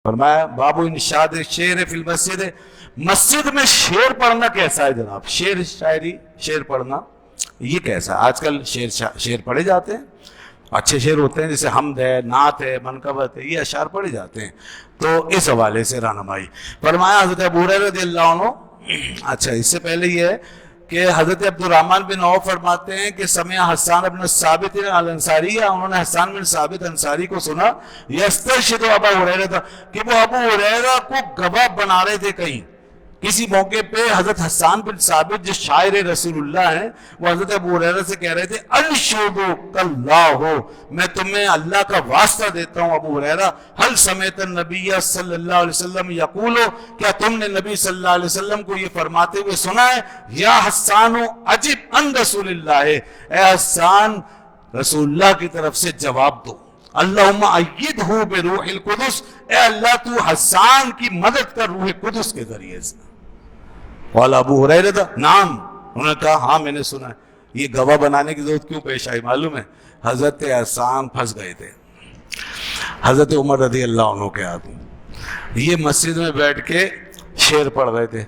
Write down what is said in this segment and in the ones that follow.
فرمایا باب انشاد شعر فی المسجد، مسجد میں شعر پڑھنا کیسا ہے جناب؟ شعر شاعری شعر پڑھنا یہ کیسا ہے؟ آج کل شعر پڑھے جاتے ہیں، اچھے شعر ہوتے ہیں جیسے حمد ہے، نعت ہے، منقبت ہے، یہ اشعار پڑھے جاتے ہیں۔ تو اس حوالے سے رہنمائی فرمایا حضرت ابو ہریرہ رضی اللہ عنہ۔ اچھا، اس سے پہلے یہ ہے کہ حضرت عبد الرحمن بن عوف فرماتے ہیں کہ سمع حسان بن ثابت الانصاری، انہوں نے حسان بن ثابت انصاری کو سنا یسترشد ابا ہریرہ، کہ وہ ابو ہریرہ کو گواہ بنا رہے تھے کہیں کسی موقع پہ۔ حضرت حسان بن ثابت جو شاعر رسول اللہ ہیں، وہ حضرت ابو ہریرہ سے کہہ رہے تھے انشدک اللہ، میں تمہیں اللہ کا واسطہ دیتا ہوں ابو ہریرہ، حل سمعت النبی صلی اللہ علیہ وسلم یقول، کیا تم نے نبی صلی اللہ علیہ وسلم کو یہ فرماتے ہوئے سنا ہے؟ یا حسان عجب ان رسول اللہ، اے حسان رسول اللہ کی طرف سے جواب دو، اللہم ایدہ بروح القدس، اے اللہ تو حسان کی مدد کر روح قدس کے ذریعے سے۔ قال ابو ہریرہ نعم، انہوں نے کہا ہاں میں نے سنا ہے۔ یہ گواہ بنانے کی ضرورت کیوں پیش آئی معلوم ہے؟ حضرت حسان پھنس گئے تھے حضرت عمر رضی اللہ عنہ کے ہاتھ میں، یہ مسجد میں بیٹھ کے شعر پڑھ رہے تھے۔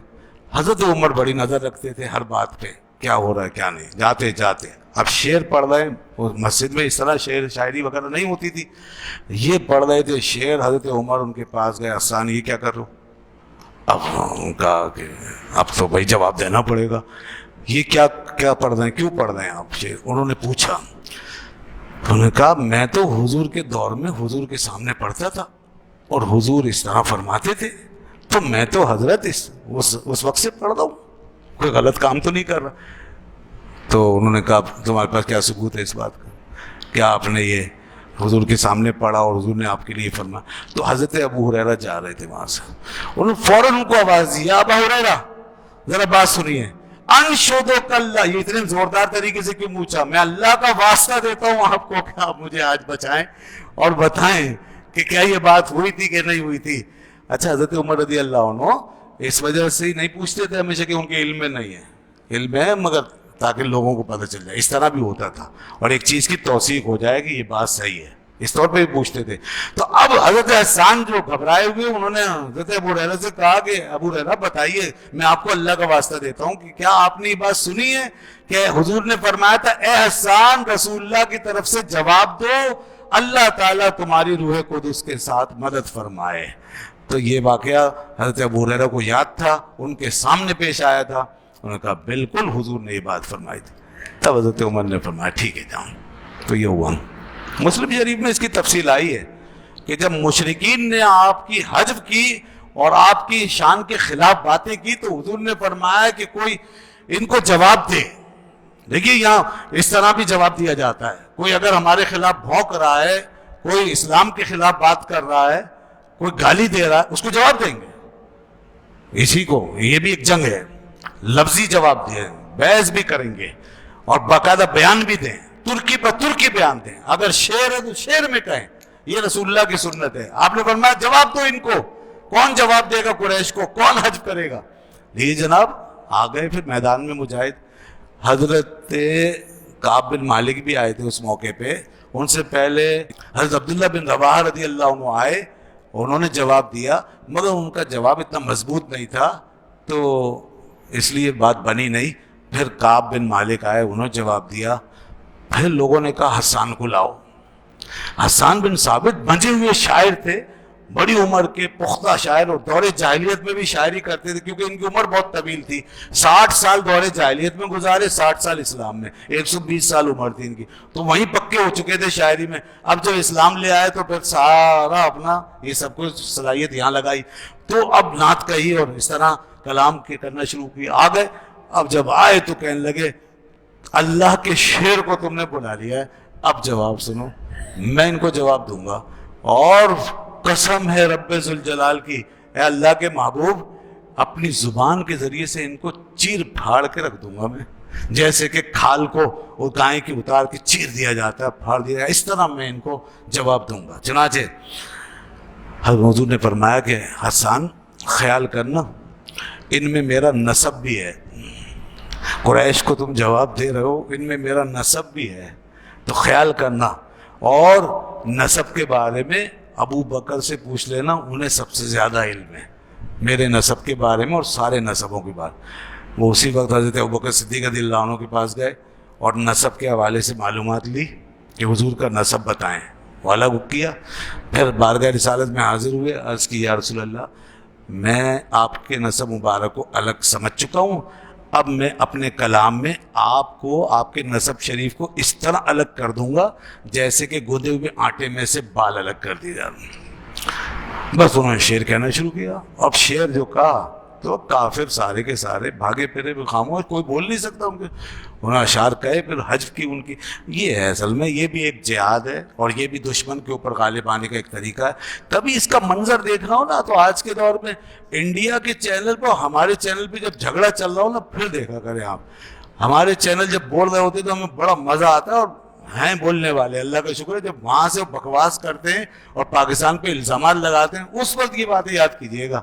حضرت عمر بڑی نظر رکھتے تھے ہر بات پہ، کیا ہو رہا ہے کیا نہیں، جاتے جاتے اب شعر پڑھ رہے ہیں، مسجد میں اس طرح شعر شاعری وغیرہ نہیں ہوتی تھی، یہ پڑھ رہے تھے شعر۔ حضرت عمر ان کے پاس گئے، حسان یہ کیا کر رہے ہو؟ اب ان کا کہ اب تو بھائی جواب دینا پڑے گا، یہ کیا پڑھ رہے ہیں، کیوں پڑھ رہے ہیں آپ شعر؟ انہوں نے پوچھا، انہوں نے کہا میں تو حضور کے دور میں حضور کے سامنے پڑھتا تھا اور حضور اس طرح فرماتے تھے، تو میں تو حضرت اس وقت سے پڑھ رہا ہوں، کوئی غلط کام تو نہیں کر رہا۔ تو انہوں نے کہا تمہارے پاس کیا ثبوت ہے اس بات کا، کیا آپ نے یہ حضور کے سامنے پڑھا اور حضور نے آپ کے لیے فرمایا؟ تو حضرت ابو ہریرہ جا رہے تھے وہاں سے، انہوں نے فوراً ان کو آواز دی، یا ابا ہریرہ ذرا بات سنیے، انشدک اللہ، یہ اتنے زوردار طریقے سے کیوں پوچھا؟ میں اللہ کا واسطہ دیتا ہوں آپ کو کہ آپ مجھے آج بچائیں اور بتائیں کہ کیا یہ بات ہوئی تھی کہ نہیں ہوئی تھی۔ اچھا، حضرت عمر رضی اللہ عنہ اس وجہ سے ہی نہیں پوچھتے تھے ہمیشہ کہ ان کے علم میں نہیں ہے، علم ہے مگر تاکہ لوگوں کو پتہ چل جائے، اس طرح بھی ہوتا تھا اور ایک چیز کی توثیق ہو جائے کہ یہ بات صحیح ہے، اس طور پہ بھی پوچھتے تھے۔ تو اب حضرت حسان جو گھبرائے ہوئے، انہوں نے حضرت ابو ہریرہ سے کہا کہ ابو ہریرہ بتائیے، میں آپ کو اللہ کا واسطہ دیتا ہوں کہ کیا آپ نے یہ بات سنی ہے کہ حضور نے فرمایا تھا اے حسان رسول اللہ کی طرف سے جواب دو، اللہ تعالیٰ تمہاری روح قدس کے ساتھ مدد فرمائے۔ تو یہ واقعہ حضرت ابو ہریرہ کو یاد تھا، ان کے سامنے پیش آیا تھا، انہوں نے کہا بالکل حضور نے یہ بات فرمائی تھی۔ تب حضرت عمر نے فرمایا ٹھیک ہے جاؤں۔ تو یہ ہوا، مسلم شریف میں اس کی تفصیل آئی ہے کہ جب مشرکین نے آپ کی حجب کی اور آپ کی شان کے خلاف باتیں کی تو حضور نے فرمایا کہ کوئی ان کو جواب دے۔ دیکھیے یہاں اس طرح بھی جواب دیا جاتا ہے، کوئی اگر ہمارے خلاف بھونک رہا ہے، کوئی اسلام کے خلاف بات کر رہا ہے، کوئی گالی دے رہا ہے، اس کو جواب دیں گے۔ اسی کو یہ بھی ایک جنگ ہے، لفظی جواب دیں، بحث بھی کریں گے اور باقاعدہ بیان بھی دیں، ترکی پر ترکی بیان دیں، اگر شعر ہے تو شعر میں کہیں، یہ رسول اللہ کی سنت ہے۔ آپ نے فرمایا جواب دو ان کو، کون جواب دے گا قریش کو، کون حجب کرے گا؟ یہ جناب آ گئے پھر میدان میں مجاہد، حضرت کعب بن مالک بھی آئے تھے اس موقع پہ، ان سے پہلے حضرت عبداللہ بن رواحہ رضی اللہ عنہ آئے، انہوں نے جواب دیا مگر ان کا جواب اتنا مضبوط نہیں تھا تو اس لیے بات بنی نہیں۔ پھر کعب بن مالک آئے، انہوں نے جواب دیا، پھر لوگوں نے کہا حسان کو لاؤ۔ حسان بن ثابت بنجے ہوئے شاعر تھے، بڑی عمر کے پختہ شاعر، اور دور جاہلیت میں بھی شاعری کرتے تھے کیونکہ ان کی عمر بہت طویل تھی، 60 سال دور جاہلیت میں گزارے، 60 سال اسلام میں، 120 سال عمر تھی ان کی، تو وہیں پکے ہو چکے تھے شاعری میں۔ اب جب اسلام لے آئے تو پھر سارا اپنا یہ سب کچھ صلاحیت یہاں لگائی، تو اب نعت کہی اور اس طرح کلام کے کرنا شروع کی، آ گئے۔ اب جب آئے تو کہنے لگے اللہ کے شعر کو تم نے بلا لیا ہے، اب جواب سنو، میں ان کو جواب دوں گا، اور قسم ہے رب ذوالجلال کی، اے اللہ کے محبوب، اپنی زبان کے ذریعے سے ان کو چیر پھاڑ کے رکھ دوں گا میں، جیسے کہ کھال کو وہ گائے کی اتار کے چیر دیا جاتا ہے، پھاڑ دیا جاتا ہے، اس طرح میں ان کو جواب دوں گا۔ چنانچہ حضور نے فرمایا کہ حسان خیال کرنا ان میں میرا نسب بھی ہے، قریش کو تم جواب دے رہے ہو، ان میں میرا نسب بھی ہے، تو خیال کرنا، اور نسب کے بارے میں ابو بکر سے پوچھ لینا، انہیں سب سے زیادہ علم ہے میرے نسب کے بارے میں اور سارے نسبوں کے بارے میں۔ وہ اسی وقت حضرت ابو بکر صدیق رضی اللہ عنہ کے پاس گئے اور نسب کے حوالے سے معلومات لی کہ حضور کا نسب بتائیں، وہ الگ کیا، پھر بارگاہ رسالت میں حاضر ہوئے، عرض کی یا رسول اللہ میں آپ کے نسب مبارک کو الگ سمجھ چکا ہوں، اب میں اپنے کلام میں آپ کو آپ کے نسب شریف کو اس طرح الگ کر دوں گا جیسے کہ گودے ہوئے آٹے میں سے بال الگ کر دیے جاتے ہیں۔ بس انہوں نے شعر کہنا شروع کیا، اب شعر جو کہا تو کافر سارے کے سارے بھاگے پھرے بھی خاموش، کوئی بول نہیں سکتا ان کے، انہوں نے اشعار کہے، پھر حجب کی ان کی۔ یہ ہے اصل میں، یہ بھی ایک جہاد ہے اور یہ بھی دشمن کے اوپر غالب آنے کا ایک طریقہ ہے۔ کبھی اس کا منظر دیکھ رہا ہو نا تو آج کے دور میں انڈیا کے چینل پہ، ہمارے چینل پہ جب جھگڑا چل رہا ہو نا پھر دیکھا کریں آپ، ہمارے چینل جب بول رہے ہوتے تو ہمیں بڑا مزہ آتا ہے، اور ہیں بولنے والے، اللہ کا شکر ہے، جب وہاں سے بکواس کرتے ہیں اور پاکستان پہ الزامات لگاتے ہیں اس وقت کی باتیں یاد کیجیے گا،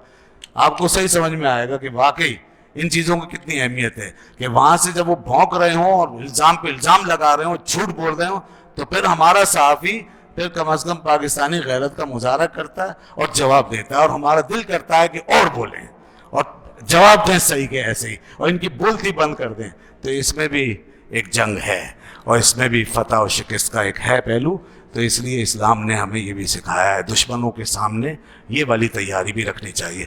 آپ کو صحیح سمجھ میں آئے گا کہ واقعی ان چیزوں کی کتنی اہمیت ہے، کہ وہاں سے جب وہ بھونک رہے ہوں اور الزام پہ الزام لگا رہے ہوں، جھوٹ بول رہے ہوں، تو پھر ہمارا صحافی پھر کم از کم پاکستانی غیرت کا مظاہرہ کرتا ہے اور جواب دیتا ہے، اور ہمارا دل کرتا ہے کہ اور بولیں اور جواب دیں صحیح کے ایسے ہی، اور ان کی بولتی بند کر دیں۔ تو اس میں بھی ایک جنگ ہے اور اس میں بھی فتح و شکست کا ایک ہے پہلو، تو اس لیے اسلام نے ہمیں یہ بھی سکھایا ہے، دشمنوں کے سامنے یہ والی تیاری بھی رکھنی چاہیے۔